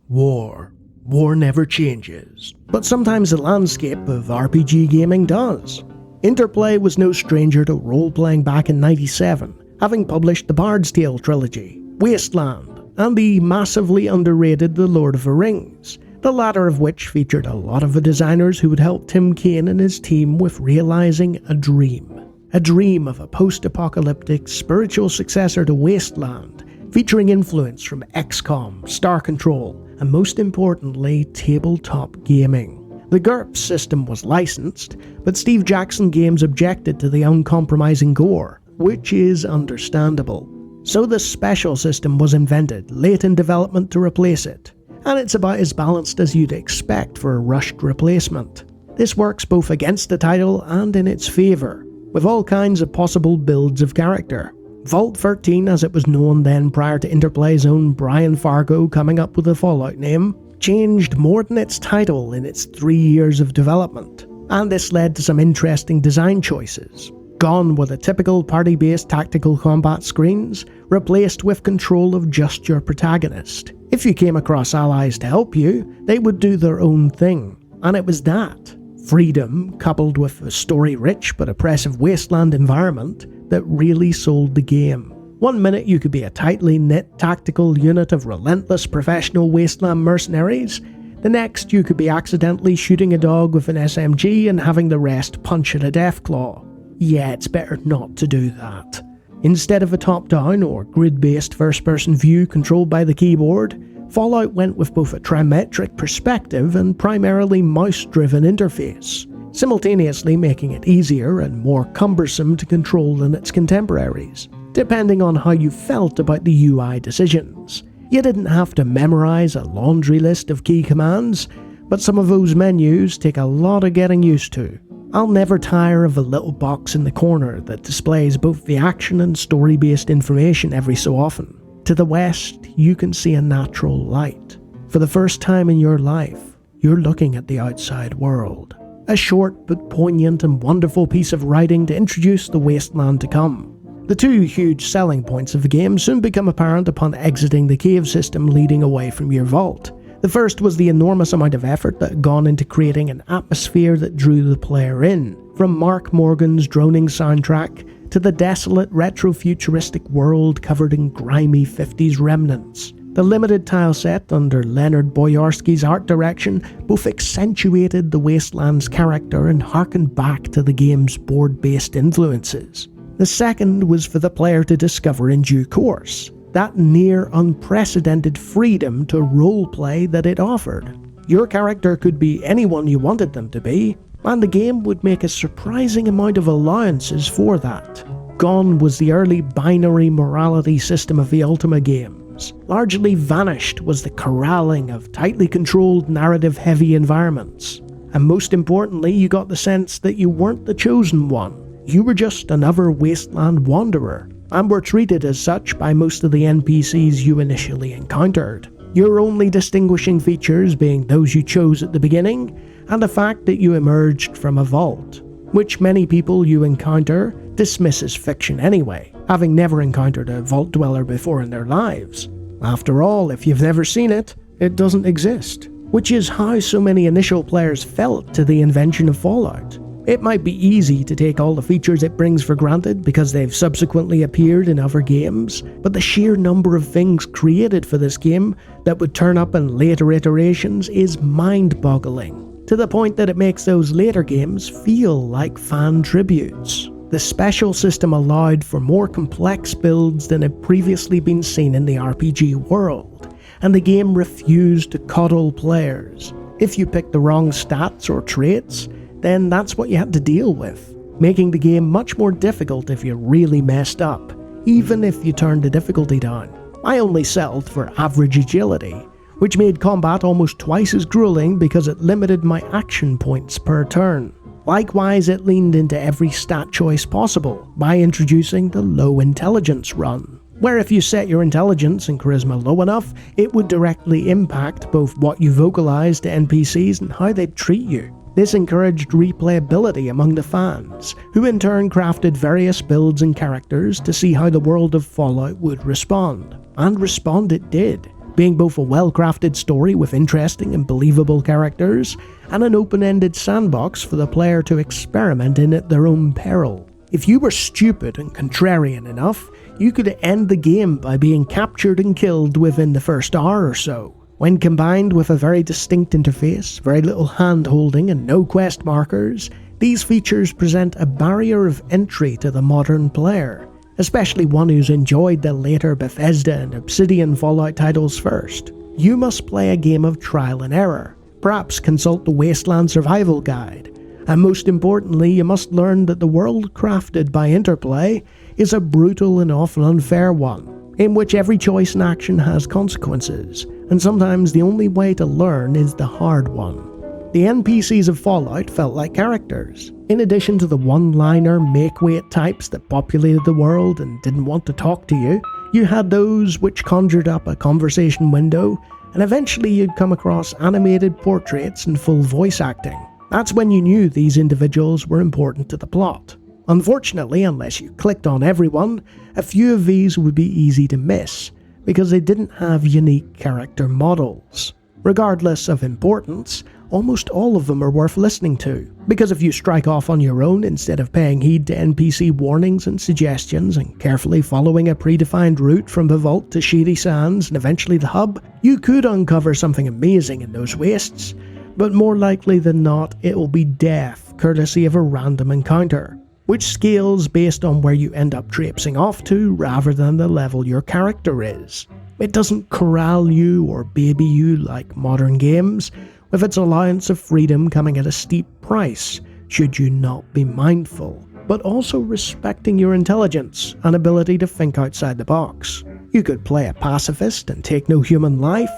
War. War never changes, but sometimes the landscape of RPG gaming does. Interplay was no stranger to role-playing back in '97, having published the Bard's Tale trilogy, Wasteland, and the massively underrated The Lord of the Rings, the latter of which featured a lot of the designers who would help Tim Kaine and his team with realising a dream. A dream of a post-apocalyptic spiritual successor to Wasteland, featuring influence from XCOM, Star Control, and most importantly, tabletop gaming. The GURPS system was licensed, but Steve Jackson Games objected to the uncompromising gore, which is understandable. So the special system was invented late in development to replace it, and it's about as balanced as you'd expect for a rushed replacement. This works both against the title and in its favour, with all kinds of possible builds of character. Vault 13, as it was known then prior to Interplay's own Brian Fargo coming up with the Fallout name, changed more than its title in its 3 years of development, and this led to some interesting design choices. Gone were the typical party-based tactical combat screens, replaced with control of just your protagonist. If you came across allies to help you, they would do their own thing, and it was that freedom, coupled with a story-rich but oppressive wasteland environment, that really sold the game. 1 minute you could be a tightly knit tactical unit of relentless professional wasteland mercenaries, the next you could be accidentally shooting a dog with an SMG and having the rest punch at a deathclaw. Yeah, it's better not to do that. Instead of a top-down or grid-based first-person view controlled by the keyboard, Fallout went with both a trimetric perspective and primarily mouse-driven interface, simultaneously making it easier and more cumbersome to control than its contemporaries, depending on how you felt about the UI decisions. You didn't have to memorize a laundry list of key commands, but some of those menus take a lot of getting used to. I'll never tire of the little box in the corner that displays both the action and story-based information every so often. To the west, you can see a natural light. For the first time in your life, you're looking at the outside world. A short but poignant and wonderful piece of writing to introduce the wasteland to come. The two huge selling points of the game soon become apparent upon exiting the cave system leading away from your vault. The first was the enormous amount of effort that had gone into creating an atmosphere that drew the player in, from Mark Morgan's droning soundtrack to the desolate retro-futuristic world covered in grimy 50s remnants. The limited tile set under Leonard Boyarsky's art direction both accentuated the Wasteland's character and harkened back to the game's board-based influences. The second was for the player to discover in due course, that near unprecedented freedom to roleplay that it offered. Your character could be anyone you wanted them to be, and the game would make a surprising amount of allowances for that. Gone was the early binary morality system of the Ultima games. Largely vanished was the corralling of tightly controlled narrative-heavy environments. And most importantly, you got the sense that you weren't the chosen one. You were just another wasteland wanderer, and were treated as such by most of the NPCs you initially encountered. Your only distinguishing features being those you chose at the beginning, and the fact that you emerged from a vault, which many people you encounter dismiss as fiction anyway, having never encountered a vault dweller before in their lives. After all, if you've never seen it, it doesn't exist, which is how so many initial players felt to the invention of Fallout. It might be easy to take all the features it brings for granted because they've subsequently appeared in other games, but the sheer number of things created for this game that would turn up in later iterations is mind-boggling, to the point that it makes those later games feel like fan tributes. The special system allowed for more complex builds than had previously been seen in the RPG world, and the game refused to coddle players. If you picked the wrong stats or traits, then that's what you had to deal with, making the game much more difficult if you really messed up, even if you turned the difficulty down. I only settled for average agility, which made combat almost twice as grueling because it limited my action points per turn. Likewise, it leaned into every stat choice possible by introducing the low intelligence run, where if you set your intelligence and charisma low enough, it would directly impact both what you vocalize to NPCs and how they'd treat you. This encouraged replayability among the fans, who in turn crafted various builds and characters to see how the world of Fallout would respond. And respond it did, being both a well-crafted story with interesting and believable characters, and an open-ended sandbox for the player to experiment in at their own peril. If you were stupid and contrarian enough, you could end the game by being captured and killed within the first hour or so. When combined with a very distinct interface, very little hand-holding and no quest markers, these features present a barrier of entry to the modern player, especially one who's enjoyed the later Bethesda and Obsidian Fallout titles first. You must play a game of trial and error, perhaps consult the Wasteland survival guide, and most importantly, you must learn that the world crafted by Interplay is a brutal and often unfair one, in which every choice and action has consequences, and sometimes the only way to learn is the hard one. The NPCs of Fallout felt like characters. In addition to the one-liner make-weight types that populated the world and didn't want to talk to you, you had those which conjured up a conversation window, and eventually you'd come across animated portraits and full voice acting. That's when you knew these individuals were important to the plot. Unfortunately, unless you clicked on everyone, a few of these would be easy to miss, because they didn't have unique character models. Regardless of importance, almost all of them are worth listening to, because if you strike off on your own instead of paying heed to NPC warnings and suggestions and carefully following a predefined route from the vault to Shady Sands and eventually the hub, you could uncover something amazing in those wastes, but more likely than not it will be death courtesy of a random encounter, which scales based on where you end up traipsing off to rather than the level your character is. It doesn't corral you or baby you like modern games, with its allowance of freedom coming at a steep price, should you not be mindful, but also respecting your intelligence and ability to think outside the box. You could play a pacifist and take no human life,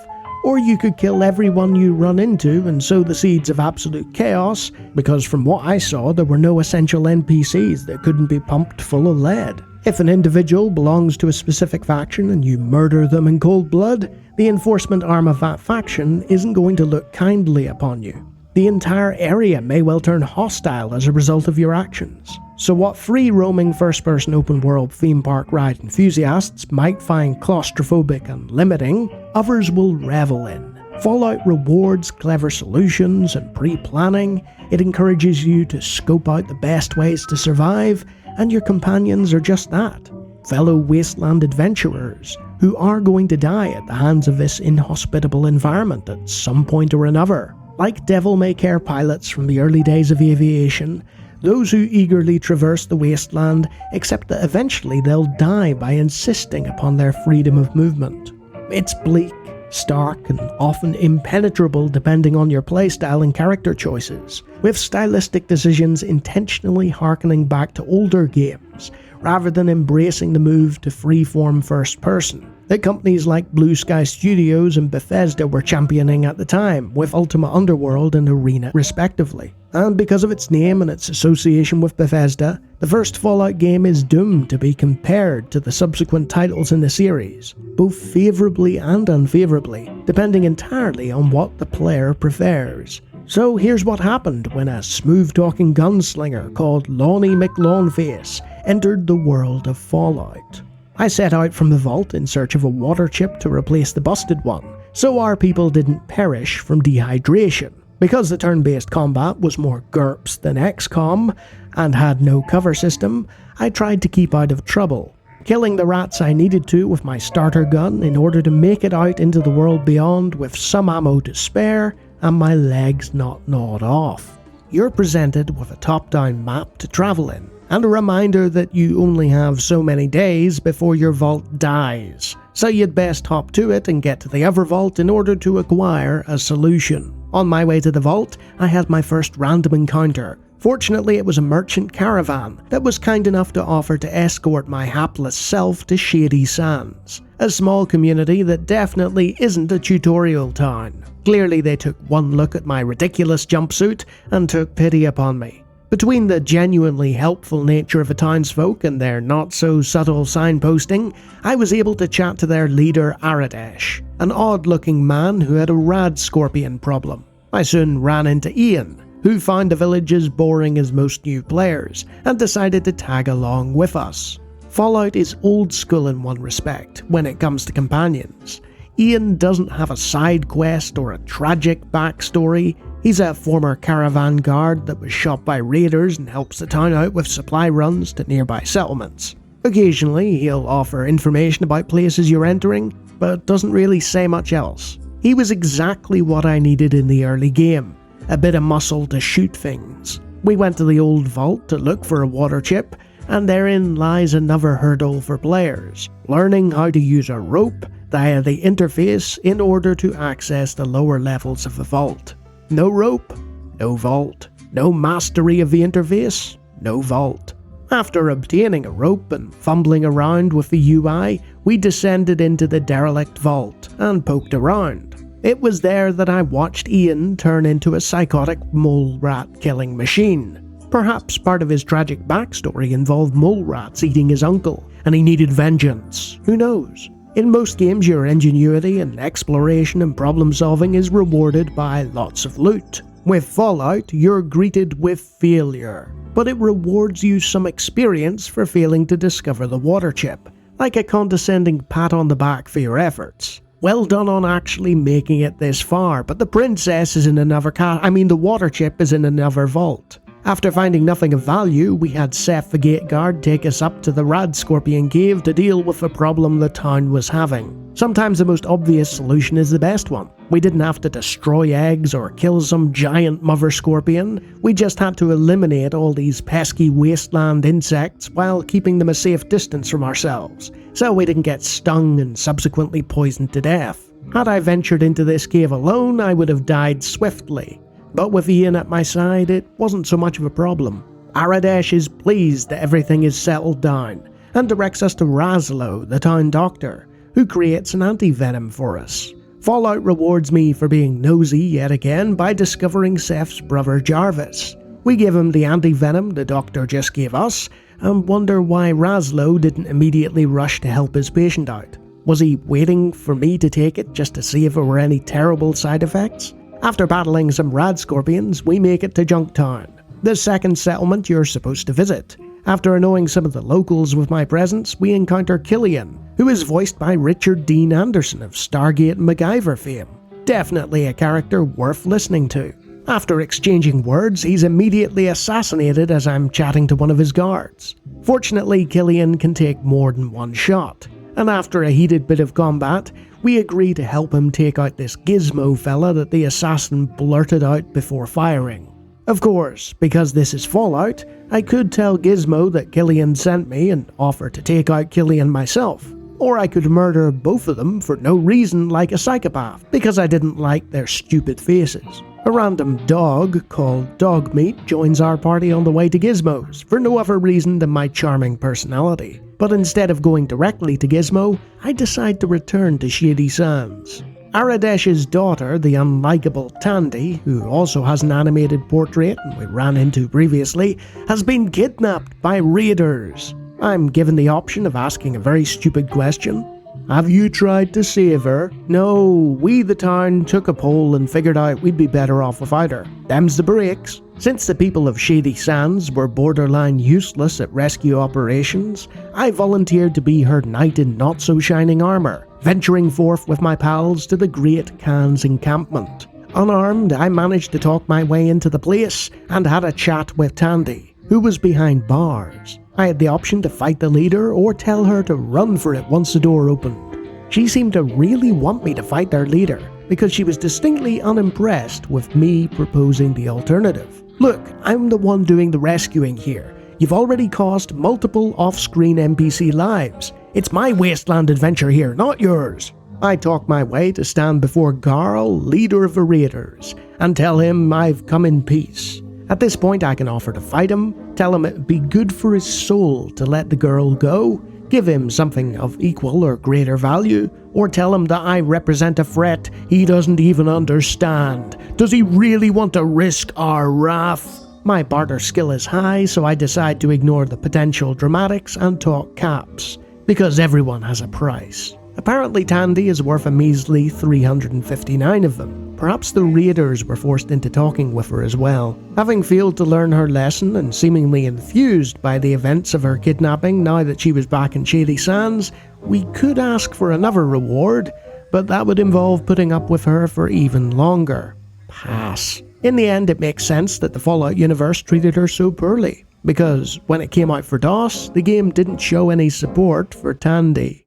or you could kill everyone you run into and sow the seeds of absolute chaos, because from what I saw there were no essential NPCs that couldn't be pumped full of lead. If an individual belongs to a specific faction and you murder them in cold blood, the enforcement arm of that faction isn't going to look kindly upon you. The entire area may well turn hostile as a result of your actions. So what free-roaming first-person open-world theme park ride enthusiasts might find claustrophobic and limiting, others will revel in. Fallout rewards clever solutions and pre-planning. It encourages you to scope out the best ways to survive, and your companions are just that. Fellow Wasteland adventurers who are going to die at the hands of this inhospitable environment at some point or another. Like devil-may-care pilots from the early days of aviation, those who eagerly traverse the wasteland accept that eventually they'll die by insisting upon their freedom of movement. It's bleak, stark, and often impenetrable depending on your playstyle and character choices, with stylistic decisions intentionally harkening back to older games, rather than embracing the move to freeform first-person that companies like Blue Sky Studios and Bethesda were championing at the time, with Ultima Underworld and Arena respectively. And because of its name and its association with Bethesda, the first Fallout game is doomed to be compared to the subsequent titles in the series, both favourably and unfavourably, depending entirely on what the player prefers. So here's what happened when a smooth-talking gunslinger called Lawnie McLawnface entered the world of Fallout. I set out from the vault in search of a water chip to replace the busted one, so our people didn't perish from dehydration. Because the turn-based combat was more GURPS than XCOM, and had no cover system, I tried to keep out of trouble, killing the rats I needed to with my starter gun in order to make it out into the world beyond with some ammo to spare, and my legs not gnawed off. You're presented with a top-down map to travel in, and a reminder that you only have so many days before your vault dies, so you'd best hop to it and get to the other vault in order to acquire a solution. On my way to the vault, I had my first random encounter. Fortunately, it was a merchant caravan that was kind enough to offer to escort my hapless self to Shady Sands, a small community that definitely isn't a tutorial town. Clearly they took one look at my ridiculous jumpsuit and took pity upon me. Between the genuinely helpful nature of the townsfolk and their not-so-subtle signposting, I was able to chat to their leader Aradesh, an odd-looking man who had a rad scorpion problem. I soon ran into Ian, who found the village as boring as most new players, and decided to tag along with us. Fallout is old school in one respect when it comes to companions. Ian doesn't have a side quest or a tragic backstory. He's a former caravan guard that was shot by raiders and helps the town out with supply runs to nearby settlements. Occasionally, he'll offer information about places you're entering, but doesn't really say much else. He was exactly what I needed in the early game, a bit of muscle to shoot things. We went to the old vault to look for a water chip, and therein lies another hurdle for players, learning how to use a rope via the interface in order to access the lower levels of the vault. No rope, no vault. No mastery of the interface, no vault. After obtaining a rope and fumbling around with the UI, we descended into the derelict vault and poked around. It was there that I watched Ian turn into a psychotic mole rat killing machine. Perhaps part of his tragic backstory involved mole rats eating his uncle, and he needed vengeance. Who knows? In most games, your ingenuity and exploration and problem solving is rewarded by lots of loot. With Fallout, you're greeted with failure, but it rewards you some experience for failing to discover the water chip, like a condescending pat on the back for your efforts. Well done on actually making it this far, but the princess is in another the water chip is in another vault. After finding nothing of value, we had Seth the gate guard take us up to the Rad Scorpion cave to deal with the problem the town was having. Sometimes the most obvious solution is the best one. We didn't have to destroy eggs or kill some giant mother scorpion, we just had to eliminate all these pesky wasteland insects while keeping them a safe distance from ourselves, so we didn't get stung and subsequently poisoned to death. Had I ventured into this cave alone, I would have died swiftly. But with Ian at my side, it wasn't so much of a problem. Aradesh is pleased that everything is settled down, and directs us to Razlo, the town doctor, who creates an anti-venom for us. Fallout rewards me for being nosy yet again by discovering Seth's brother Jarvis. We give him the anti-venom the doctor just gave us, and wonder why Razlo didn't immediately rush to help his patient out. Was he waiting for me to take it just to see if there were any terrible side effects? After battling some rad scorpions, we make it to Junktown, the second settlement you're supposed to visit. After annoying some of the locals with my presence, we encounter Killian, who is voiced by Richard Dean Anderson of Stargate and MacGyver fame. Definitely a character worth listening to. After exchanging words, he's immediately assassinated as I'm chatting to one of his guards. Fortunately, Killian can take more than one shot, and after a heated bit of combat, we agree to help him take out this Gizmo fella that the assassin blurted out before firing. Of course, because this is Fallout, I could tell Gizmo that Killian sent me and offer to take out Killian myself. Or I could murder both of them for no reason like a psychopath, because I didn't like their stupid faces. A random dog called Dogmeat joins our party on the way to Gizmo's, for no other reason than my charming personality. But instead of going directly to Gizmo, I decide to return to Shady Sands. Aradesh's daughter, the unlikable Tandy, who also has an animated portrait we ran into previously, has been kidnapped by raiders. I'm given the option of asking a very stupid question. Have you tried to save her? No, we the town took a poll and figured out we'd be better off without her. Them's the breaks. Since the people of Shady Sands were borderline useless at rescue operations, I volunteered to be her knight in not-so-shining armour, venturing forth with my pals to the Great Khan's encampment. Unarmed, I managed to talk my way into the place and had a chat with Tandy, who was behind bars. I had the option to fight the leader or tell her to run for it once the door opened. She seemed to really want me to fight their leader, because she was distinctly unimpressed with me proposing the alternative. Look, I'm the one doing the rescuing here. You've already caused multiple off-screen NPC lives. It's my Wasteland adventure here, not yours. I talk my way to stand before Garl, leader of the raiders, and tell him I've come in peace. At this point I can offer to fight him, tell him it'd be good for his soul to let the girl go, give him something of equal or greater value, or tell him that I represent a threat he doesn't even understand. Does he really want to risk our wrath? My barter skill is high, so I decide to ignore the potential dramatics and talk caps, because everyone has a price. Apparently Tandy is worth a measly 359 of them. Perhaps the raiders were forced into talking with her as well. Having failed to learn her lesson and seemingly enthused by the events of her kidnapping now that she was back in Shady Sands, we could ask for another reward, but that would involve putting up with her for even longer. Pass. In the end, it makes sense that the Fallout universe treated her so poorly, because when it came out for DOS, the game didn't show any support for Tandy.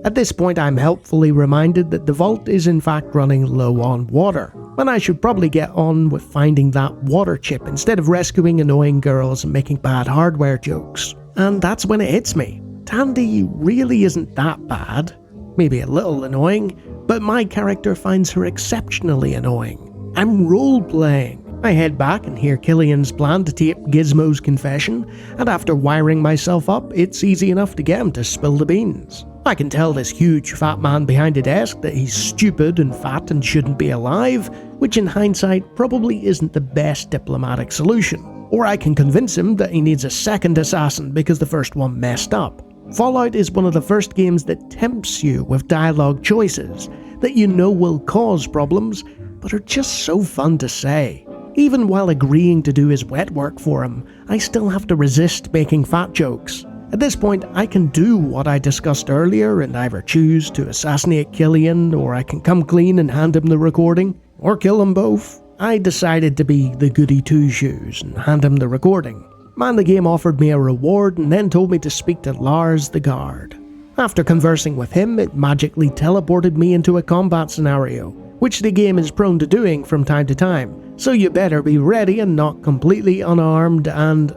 At this point, I'm helpfully reminded that the vault is in fact running low on water, and I should probably get on with finding that water chip instead of rescuing annoying girls and making bad hardware jokes. And that's when it hits me. Tandy really isn't that bad. Maybe a little annoying, but my character finds her exceptionally annoying. I'm role-playing. I head back and hear Killian's plan to tape Gizmo's confession, and after wiring myself up, it's easy enough to get him to spill the beans. I can tell this huge fat man behind a desk that he's stupid and fat and shouldn't be alive, which in hindsight probably isn't the best diplomatic solution. Or I can convince him that he needs a second assassin because the first one messed up. Fallout is one of the first games that tempts you with dialogue choices that you know will cause problems, but are just so fun to say. Even while agreeing to do his wet work for him, I still have to resist making fat jokes. At this point, I can do what I discussed earlier and either choose to assassinate Killian, or I can come clean and hand him the recording, or kill them both. I decided to be the goody two-shoes and hand him the recording. Man, the game offered me a reward and then told me to speak to Lars the guard. After conversing with him, it magically teleported me into a combat scenario, which the game is prone to doing from time to time, so you better be ready and not completely unarmed and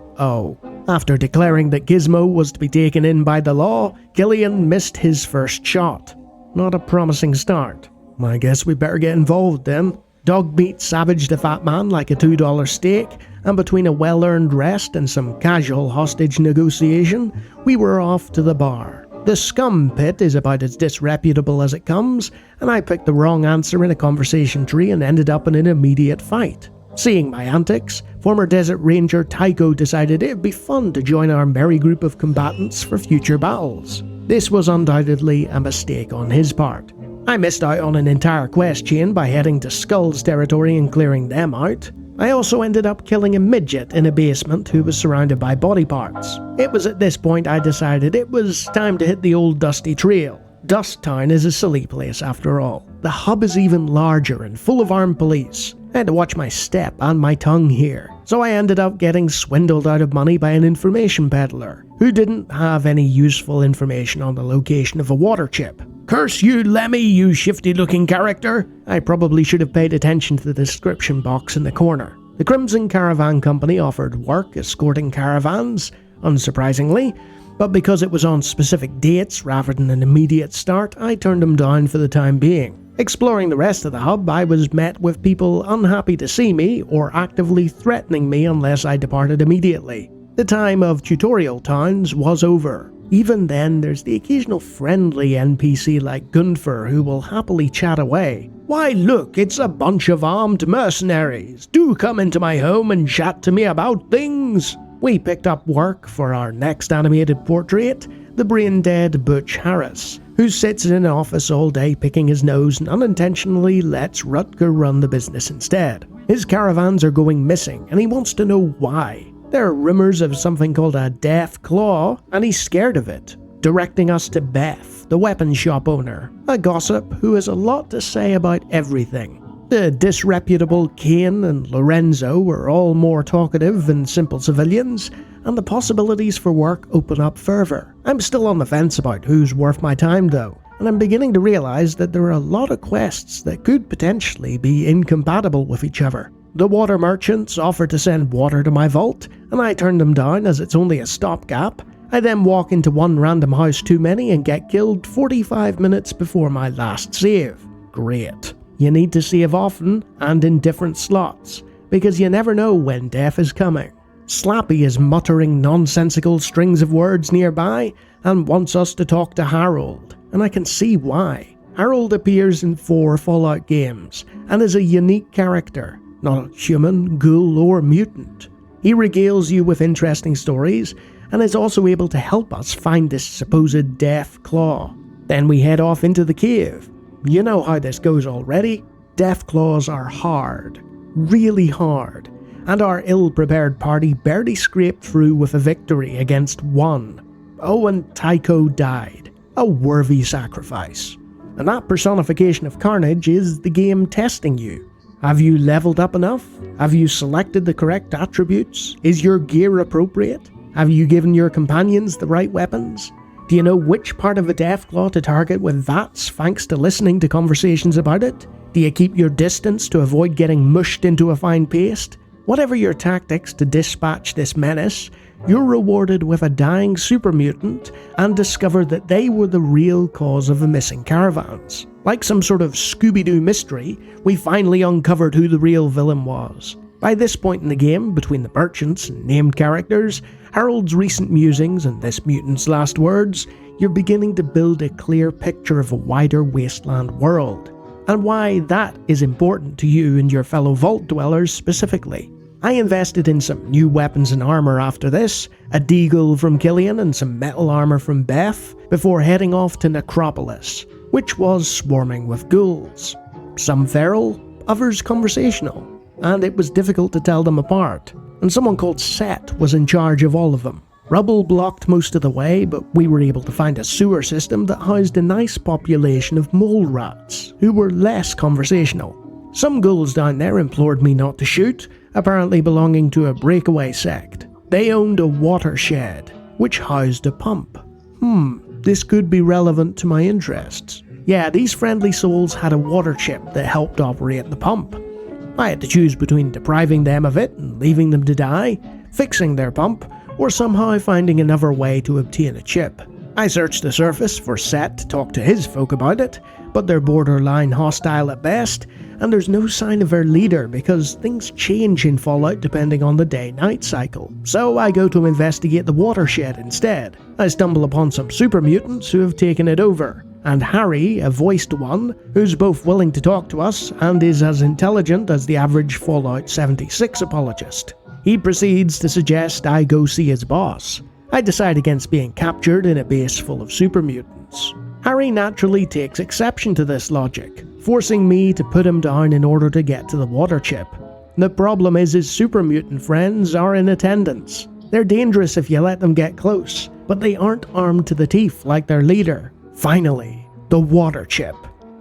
after declaring that Gizmo was to be taken in by the law, Killian missed his first shot. Not a promising start. I guess we better get involved then. Dogmeat savaged the fat man like a $2 steak, and between a well-earned rest and some casual hostage negotiation, we were off to the bar. The scum pit is about as disreputable as it comes, and I picked the wrong answer in a conversation tree and ended up in an immediate fight. Seeing my antics, former Desert Ranger Tycho decided it'd be fun to join our merry group of combatants for future battles. This was undoubtedly a mistake on his part. I missed out on an entire quest chain by heading to Skull's territory and clearing them out. I also ended up killing a midget in a basement who was surrounded by body parts. It was at this point I decided it was time to hit the old dusty trail. Dust Town is a silly place after all. The hub is even larger and full of armed police. I had to watch my step and my tongue here, so I ended up getting swindled out of money by an information peddler, who didn't have any useful information on the location of a water chip. Curse you, Lemmy, you shifty-looking character! I probably should have paid attention to the description box in the corner. The Crimson Caravan Company offered work escorting caravans, unsurprisingly, but because it was on specific dates rather than an immediate start, I turned them down for the time being. Exploring the rest of the hub, I was met with people unhappy to see me or actively threatening me unless I departed immediately. The time of tutorial towns was over. Even then, there's the occasional friendly NPC like Gunther who will happily chat away. Why look, it's a bunch of armed mercenaries. Do come into my home and chat to me about things. We picked up work for our next animated portrait, the brain-dead Butch Harris, who sits in an office all day picking his nose and unintentionally lets Rutger run the business instead. His caravans are going missing, and he wants to know why. There are rumors of something called a death claw, and he's scared of it, directing us to Beth, the weapon shop owner, a gossip who has a lot to say about everything. The disreputable Kane and Lorenzo are all more talkative than simple civilians, and the possibilities for work open up further. I'm still on the fence about who's worth my time though, and I'm beginning to realise that there are a lot of quests that could potentially be incompatible with each other. The water merchants offered to send water to my vault, and I turned them down as it's only a stopgap. I then walk into one random house too many and get killed 45 minutes before my last save. Great. You need to save often and in different slots, because you never know when death is coming. Slappy is muttering nonsensical strings of words nearby and wants us to talk to Harold, and I can see why. Harold appears in 4 Fallout games and is a unique character, not human, ghoul, or mutant. He regales you with interesting stories and is also able to help us find this supposed death claw. Then we head off into the cave. You know how this goes already. Death claws are hard, really hard, and our ill-prepared party barely scraped through with a victory against one. Oh, and Tycho died. A worthy sacrifice. And that personification of carnage is the game testing you. Have you leveled up enough? Have you selected the correct attributes? Is your gear appropriate? Have you given your companions the right weapons? Do you know which part of a Deathclaw to target with VATS thanks to listening to conversations about it? Do you keep your distance to avoid getting mushed into a fine paste? Whatever your tactics to dispatch this menace, you're rewarded with a dying super mutant and discover that they were the real cause of the missing caravans. Like some sort of Scooby-Doo mystery, we finally uncovered who the real villain was. By this point in the game, between the merchants and named characters, Harold's recent musings and this mutant's last words, you're beginning to build a clear picture of a wider Wasteland world, and why that is important to you and your fellow Vault Dwellers specifically. I invested in some new weapons and armour after this, a deagle from Killian and some metal armour from Beth, before heading off to Necropolis, which was swarming with ghouls. Some feral, others conversational, and it was difficult to tell them apart, and someone called Set was in charge of all of them. Rubble blocked most of the way, but we were able to find a sewer system that housed a nice population of mole rats, who were less conversational. Some ghouls down there implored me not to shoot, apparently belonging to a breakaway sect. They owned a watershed, which housed a pump. This could be relevant to my interests. Yeah, these friendly souls had a water chip that helped operate the pump. I had to choose between depriving them of it and leaving them to die, fixing their pump, or somehow finding another way to obtain a chip. I searched the surface for Set to talk to his folk about it, but they're borderline hostile at best, and there's no sign of their leader because things change in Fallout depending on the day-night cycle. So I go to investigate the watershed instead. I stumble upon some super mutants who have taken it over, and Harry, a voiced one, who's both willing to talk to us and is as intelligent as the average Fallout 76 apologist. He proceeds to suggest I go see his boss. I decide against being captured in a base full of super mutants. Harry naturally takes exception to this logic, forcing me to put him down in order to get to the water chip. The problem is his super mutant friends are in attendance. They're dangerous if you let them get close, but they aren't armed to the teeth like their leader. Finally, the water chip.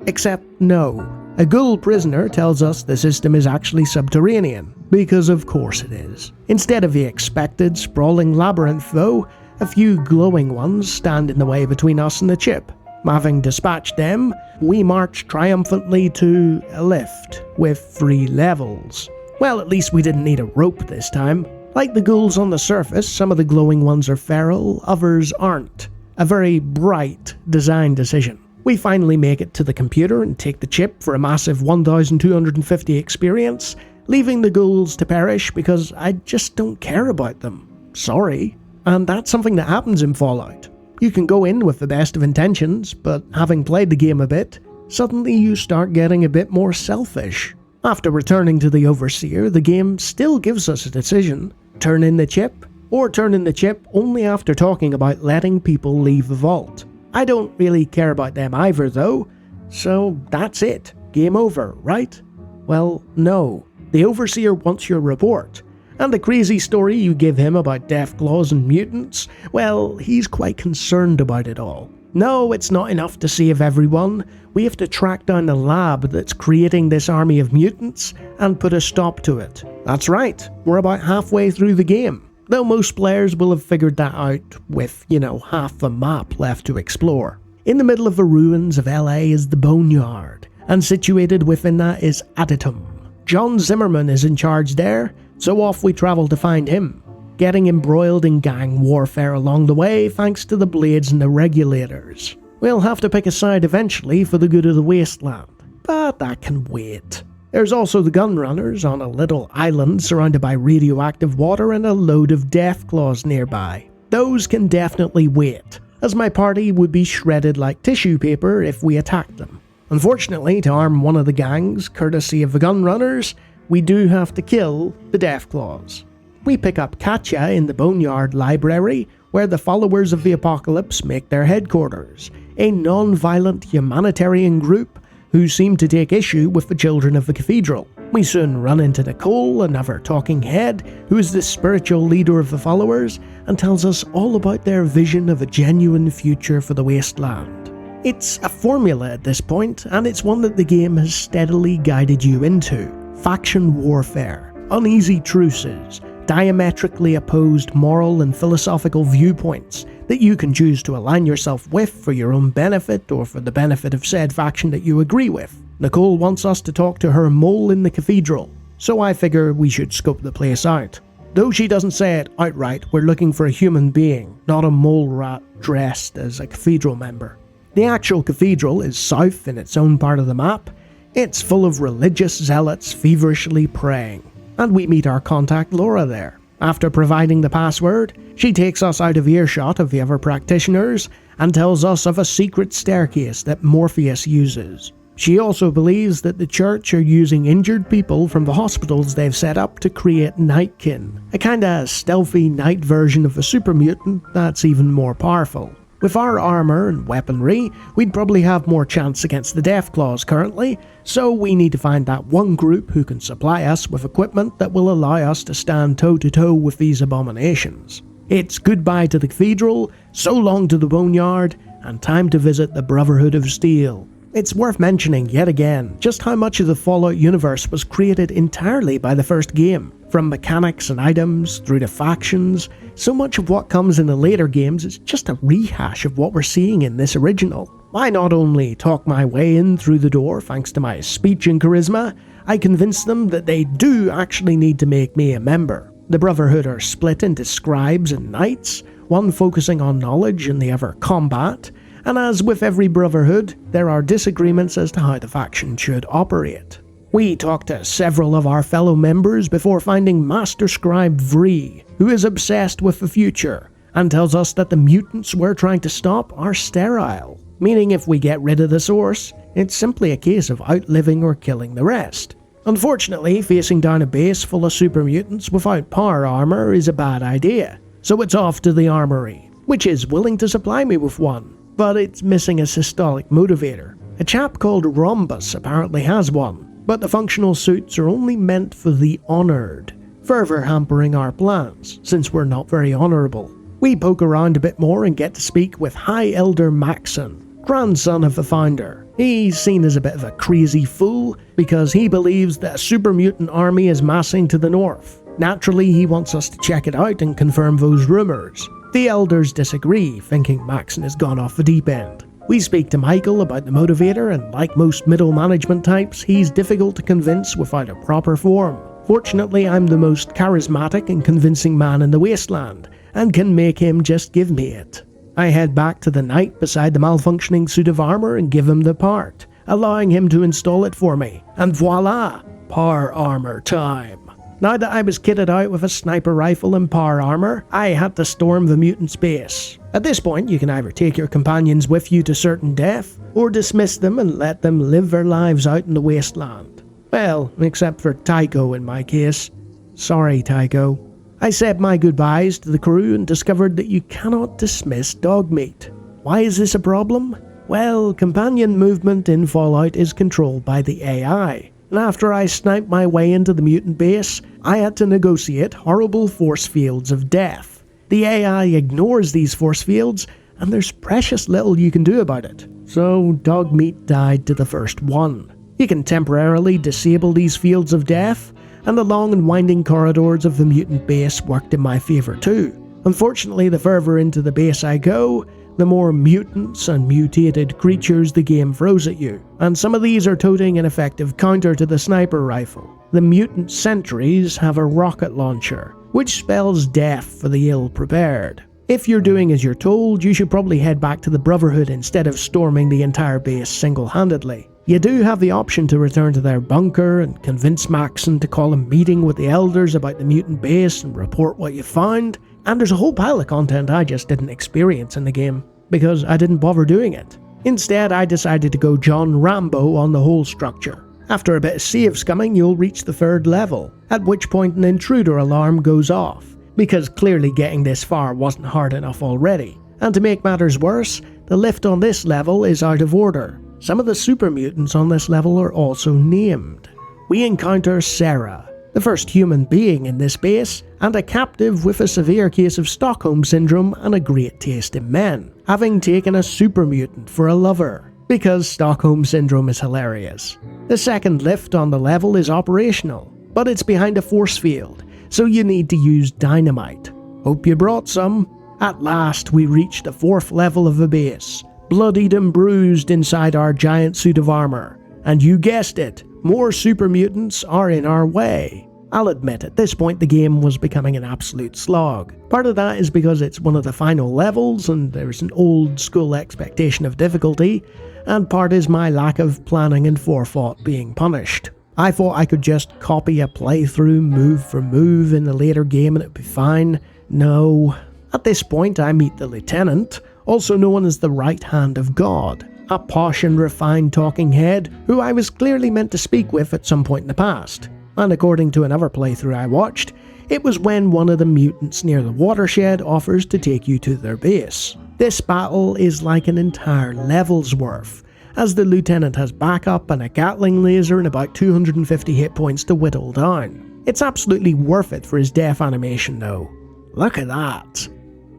Except no. A ghoul prisoner tells us the system is actually subterranean, because of course it is. Instead of the expected sprawling labyrinth though, a few glowing ones stand in the way between us and the chip. Having dispatched them, we march triumphantly to a lift with 3 levels. Well, at least we didn't need a rope this time. Like the ghouls on the surface, some of the glowing ones are feral, others aren't. A very bright design decision. We finally make it to the computer and take the chip for a massive 1250 experience, leaving the ghouls to perish because I just don't care about them. Sorry. And that's something that happens in Fallout. You can go in with the best of intentions, but having played the game a bit, suddenly you start getting a bit more selfish. After returning to the Overseer, the game still gives us a decision. Turn in the chip, or turn in the chip only after talking about letting people leave the vault. I don't really care about them either though, so that's it. Game over, right? Well, no. The Overseer wants your report. And the crazy story you give him about Deathclaws and mutants, well, he's quite concerned about it all. No, it's not enough to save everyone. We have to track down the lab that's creating this army of mutants and put a stop to it. That's right, we're about halfway through the game. Though most players will have figured that out with, half the map left to explore. In the middle of the ruins of LA is the Boneyard, and situated within that is Aditum. John Zimmerman is in charge there, so off we travel to find him, getting embroiled in gang warfare along the way thanks to the Blades and the Regulators. We'll have to pick a side eventually for the good of the Wasteland, but that can wait. There's also the Gunrunners on a little island surrounded by radioactive water and a load of Deathclaws nearby. Those can definitely wait, as my party would be shredded like tissue paper if we attacked them. Unfortunately, to arm one of the gangs, courtesy of the Gunrunners, we do have to kill the Deathclaws. We pick up Katya in the Boneyard Library, where the followers of the apocalypse make their headquarters, a non-violent humanitarian group who seem to take issue with the children of the cathedral. We soon run into Nicole, another talking head, who is the spiritual leader of the followers, and tells us all about their vision of a genuine future for the Wasteland. It's a formula at this point, and it's one that the game has steadily guided you into. Faction warfare, uneasy truces, diametrically opposed moral and philosophical viewpoints that you can choose to align yourself with for your own benefit or for the benefit of said faction that you agree with. Nicole wants us to talk to her mole in the cathedral, so I figure we should scope the place out. Though she doesn't say it outright, we're looking for a human being, not a mole rat dressed as a cathedral member. The actual cathedral is south in its own part of the map. It's full of religious zealots feverishly praying, and we meet our contact Laura there. After providing the password, she takes us out of earshot of the other practitioners and tells us of a secret staircase that Morpheus uses. She also believes that the church are using injured people from the hospitals they've set up to create Nightkin, a kinda stealthy night version of a super mutant that's even more powerful. With our armor and weaponry, we'd probably have more chance against the Deathclaws currently, so we need to find that one group who can supply us with equipment that will allow us to stand toe-to-toe with these abominations. It's goodbye to the cathedral, so long to the boneyard, and time to visit the Brotherhood of Steel. It's worth mentioning yet again just how much of the Fallout universe was created entirely by the first game. From mechanics and items, through to factions, so much of what comes in the later games is just a rehash of what we're seeing in this original. Why not only talk my way in through the door thanks to my speech and charisma, I convince them that they do actually need to make me a member. The Brotherhood are split into scribes and knights, one focusing on knowledge and the other combat, and as with every Brotherhood, there are disagreements as to how the faction should operate. We talk to several of our fellow members before finding Master Scribe Vree, who is obsessed with the future, and tells us that the mutants we're trying to stop are sterile, meaning if we get rid of the source, it's simply a case of outliving or killing the rest. Unfortunately, facing down a base full of super mutants without power armor is a bad idea, so it's off to the armory, which is willing to supply me with one, but it's missing a systolic motivator. A chap called Rhombus apparently has one, but the functional suits are only meant for the honoured, further hampering our plans, since we're not very honourable. We poke around a bit more and get to speak with High Elder Maxon, grandson of the founder. He's seen as a bit of a crazy fool, because he believes that a super mutant army is massing to the north. Naturally, he wants us to check it out and confirm those rumours. The elders disagree, thinking Maxon has gone off the deep end. We speak to Michael about the motivator, and like most middle management types, he's difficult to convince without a proper form. Fortunately, I'm the most charismatic and convincing man in the Wasteland, and can make him just give me it. I head back to the knight beside the malfunctioning suit of armor and give him the part, allowing him to install it for me, and voila! Power armor time. Now that I was kitted out with a sniper rifle and power armor, I had to storm the mutant's base. At this point, you can either take your companions with you to certain death, or dismiss them and let them live their lives out in the wasteland. Well, except for Tycho in my case. Sorry, Tycho. I said my goodbyes to the crew and discovered that you cannot dismiss dog meat. Why is this a problem? Well, companion movement in Fallout is controlled by the AI. And after I sniped my way into the mutant base, I had to negotiate horrible force fields of death. The AI ignores these force fields, and there's precious little you can do about it. So Dogmeat died to the first one. You can temporarily disable these fields of death, and the long and winding corridors of the mutant base worked in my favour too. Unfortunately, the further into the base I go, the more mutants and mutated creatures the game throws at you, and some of these are toting an effective counter to the sniper rifle. The mutant sentries have a rocket launcher, which spells death for the ill-prepared. If you're doing as you're told, you should probably head back to the Brotherhood instead of storming the entire base single-handedly. You do have the option to return to their bunker and convince Maxon to call a meeting with the elders about the mutant base and report what you found, and there's a whole pile of content I just didn't experience in the game, because I didn't bother doing it. Instead, I decided to go John Rambo on the whole structure. After a bit of save scumming, you'll reach the 3rd level, at which point an intruder alarm goes off, because clearly getting this far wasn't hard enough already. And to make matters worse, the lift on this level is out of order. Some of the super mutants on this level are also named. We encounter Sarah, the first human being in this base, and a captive with a severe case of Stockholm Syndrome and a great taste in men, having taken a super mutant for a lover, because Stockholm Syndrome is hilarious. The second lift on the level is operational, but it's behind a force field, so you need to use dynamite. Hope you brought some. At last we reached the 4th level of the base, bloodied and bruised inside our giant suit of armor, and you guessed it, more super mutants are in our way. I'll admit, at this point the game was becoming an absolute slog. Part of that is because it's one of the final levels and there's an old school expectation of difficulty, and part is my lack of planning and forethought being punished. I thought I could just copy a playthrough move for move in the later game and it'd be fine. No. At this point I meet the Lieutenant, also known as the Right Hand of God, a posh and refined talking head who I was clearly meant to speak with at some point in the past. And according to another playthrough I watched, it was when one of the mutants near the watershed offers to take you to their base. This battle is like an entire level's worth, as the Lieutenant has backup and a Gatling laser and about 250 hit points to whittle down. It's absolutely worth it for his death animation though. Look at that.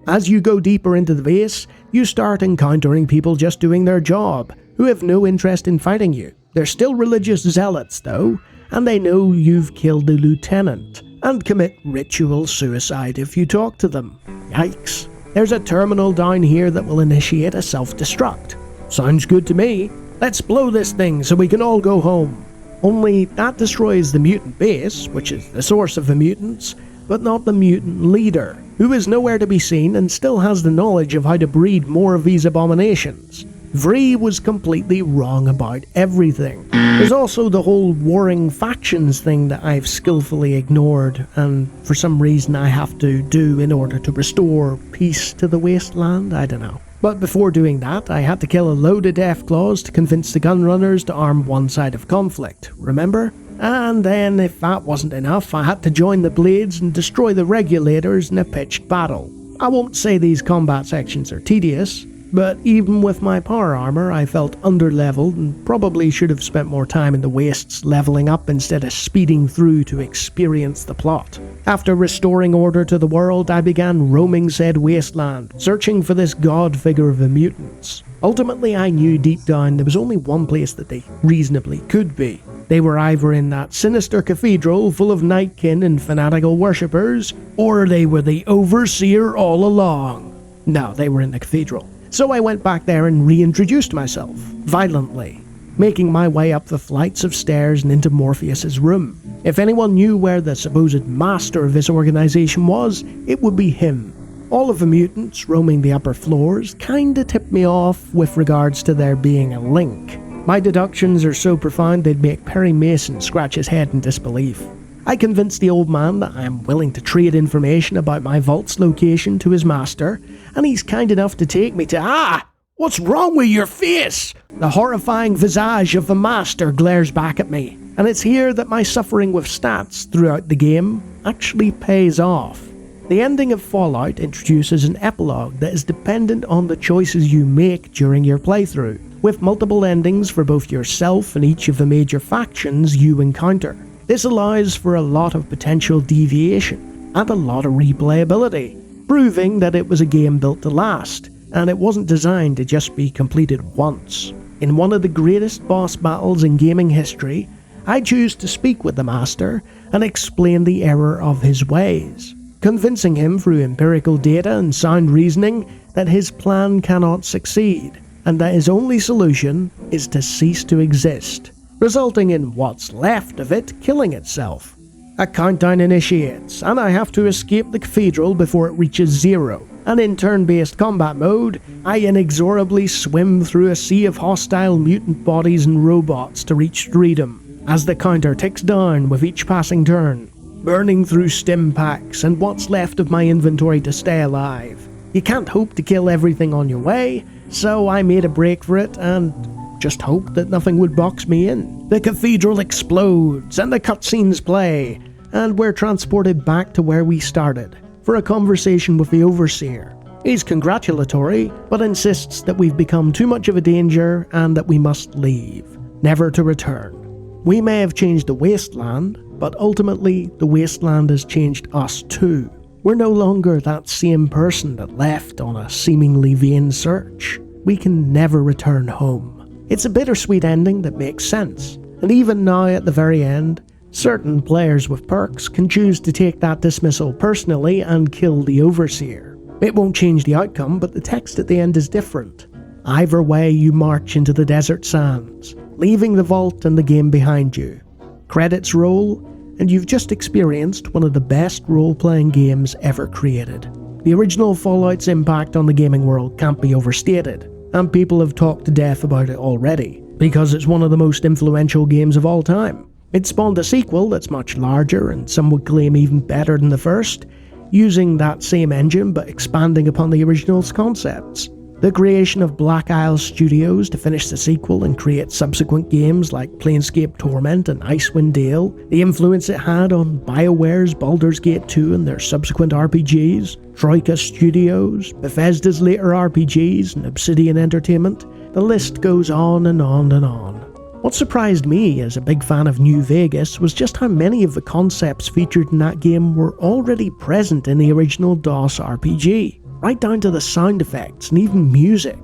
As you go deeper into the base, you start encountering people just doing their job, who have no interest in fighting you. They're still religious zealots though, and they know you've killed the Lieutenant, and commit ritual suicide if you talk to them. Yikes. There's a terminal down here that will initiate a self-destruct. Sounds good to me. Let's blow this thing so we can all go home. Only that destroys the mutant base, which is the source of the mutants, but not the mutant leader, who is nowhere to be seen and still has the knowledge of how to breed more of these abominations. Vree was completely wrong about everything. There's also the whole warring factions thing that I've skillfully ignored, and for some reason I have to do in order to restore peace to the Wasteland, I don't know. But before doing that, I had to kill a load of Deathclaws to convince the gunrunners to arm one side of conflict, remember? And then, if that wasn't enough, I had to join the Blades and destroy the Regulators in a pitched battle. I won't say these combat sections are tedious, but even with my power armor I felt underleveled and probably should have spent more time in the wastes leveling up instead of speeding through to experience the plot. After restoring order to the world, I began roaming said wasteland, searching for this god figure of the mutants. Ultimately I knew deep down there was only one place that they reasonably could be. They were either in that sinister cathedral full of nightkin and fanatical worshippers, or they were the overseer all along. No, they were in the cathedral. So I went back there and reintroduced myself, violently, making my way up the flights of stairs and into Morpheus's room. If anyone knew where the supposed master of this organization was, it would be him. All of the mutants roaming the upper floors kinda tipped me off with regards to there being a link. My deductions are so profound they'd make Perry Mason scratch his head in disbelief. I convinced the old man that I am willing to trade information about my vault's location to his master, and he's kind enough to take me to— Ah! What's wrong with your face? The horrifying visage of the master glares back at me, and it's here that my suffering with stats throughout the game actually pays off. The ending of Fallout introduces an epilogue that is dependent on the choices you make during your playthrough, with multiple endings for both yourself and each of the major factions you encounter. This allows for a lot of potential deviation, and a lot of replayability, proving that it was a game built to last, and it wasn't designed to just be completed once. In one of the greatest boss battles in gaming history, I choose to speak with the Master and explain the error of his ways, convincing him through empirical data and sound reasoning that his plan cannot succeed, and that his only solution is to cease to exist, resulting in what's left of it killing itself. A countdown initiates, and I have to escape the cathedral before it reaches 0, and in turn-based combat mode, I inexorably swim through a sea of hostile mutant bodies and robots to reach freedom, as the counter ticks down with each passing turn, burning through stim packs and what's left of my inventory to stay alive. You can't hope to kill everything on your way, so I made a break for it and just hoped that nothing would box me in. The cathedral explodes and the cutscenes play, and we're transported back to where we started for a conversation with the Overseer. He's congratulatory, but insists that we've become too much of a danger and that we must leave, never to return. We may have changed the Wasteland, but ultimately the Wasteland has changed us too. We're no longer that same person that left on a seemingly vain search. We can never return home. It's a bittersweet ending that makes sense, and even now at the very end, certain players with perks can choose to take that dismissal personally and kill the Overseer. It won't change the outcome, but the text at the end is different. Either way, you march into the desert sands, leaving the vault and the game behind you. Credits roll, and you've just experienced one of the best role-playing games ever created. The original Fallout's impact on the gaming world can't be overstated, and people have talked to death about it already, because it's one of the most influential games of all time. It spawned a sequel that's much larger, and some would claim even better than the first, using that same engine but expanding upon the original's concepts. The creation of Black Isle Studios to finish the sequel and create subsequent games like Planescape Torment and Icewind Dale, the influence it had on BioWare's Baldur's Gate 2 and their subsequent RPGs, Troika Studios, Bethesda's later RPGs, and Obsidian Entertainment, the list goes on and on and on. What surprised me as a big fan of New Vegas was just how many of the concepts featured in that game were already present in the original DOS RPG. Right down to the sound effects and even music.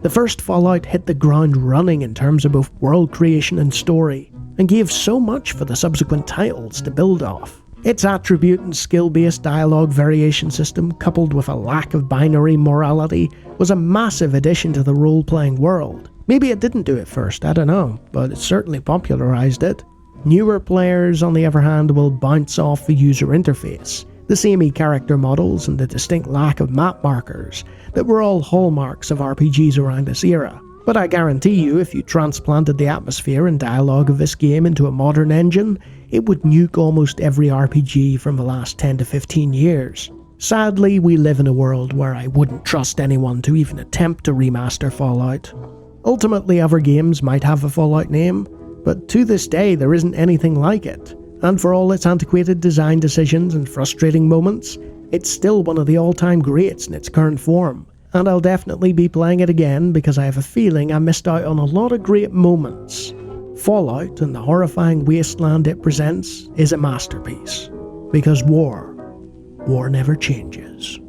The first Fallout hit the ground running in terms of both world creation and story, and gave so much for the subsequent titles to build off. Its attribute and skill-based dialogue variation system, coupled with a lack of binary morality, was a massive addition to the role-playing world. Maybe it didn't do it first, I don't know, but it certainly popularized it. Newer players, on the other hand, will bounce off the user interface, the samey character models and the distinct lack of map markers that were all hallmarks of RPGs around this era. But I guarantee you, if you transplanted the atmosphere and dialogue of this game into a modern engine, it would nuke almost every RPG from the last 10 to 15 years. Sadly, we live in a world where I wouldn't trust anyone to even attempt to remaster Fallout. Ultimately, other games might have a Fallout name, but to this day there isn't anything like it. And for all its antiquated design decisions and frustrating moments, it's still one of the all-time greats in its current form. And I'll definitely be playing it again because I have a feeling I missed out on a lot of great moments. Fallout and the horrifying wasteland it presents is a masterpiece. Because war never changes.